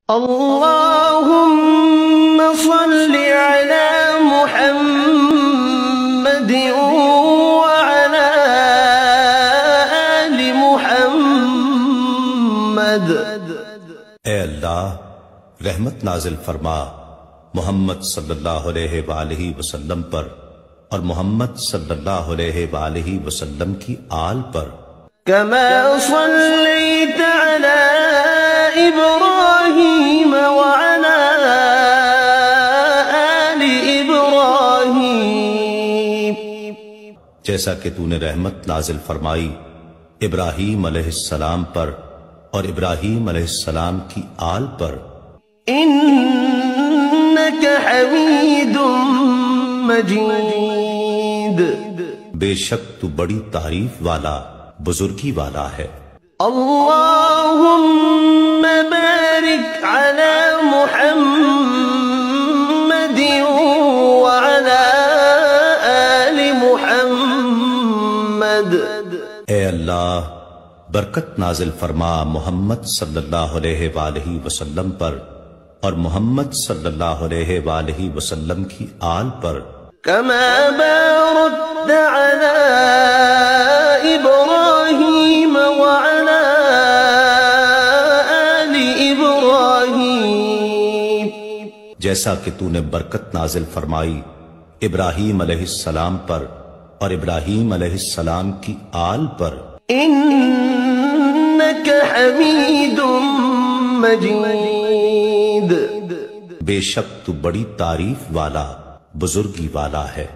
اللهم صل على محمد وعلى آل محمد۔ اے اللہ رحمت نازل فرما محمد صلی اللہ علیہ وآلہ وسلم پر اور محمد صلی اللہ علیہ وآلہ وسلم کی آل پر۔ كما صليت على إبراهيم وعلى آل إبراهيم، جیسا کہ تو نے رحمت نازل فرمائی ابراہیم علیہ السلام پر اور ابراہیم علیہ السلام کی آل پر۔ إنك حميد مجيد، بے شک تو بڑی تعریف والا بزرگی والا ہے۔ اللهم بارك على محمد وعلى آل محمد۔ اے اللہ برکت نازل فرما محمد صلی اللہ علیہ وآلہ وسلم پر اور محمد صلی اللہ علیہ وآلہ وسلم کی آل پر۔ كما باركت على إبراهيم وعلى آل إبراهيم، جیسا کہ تو نے برکت نازل فرمائی ابراہیم علیہ السلام پر اور ابراہیم علیہ السلام کی آل پر۔ إنك حميد مجيد، بے شک تو بڑی تعریف والا بزرگی والا ہے۔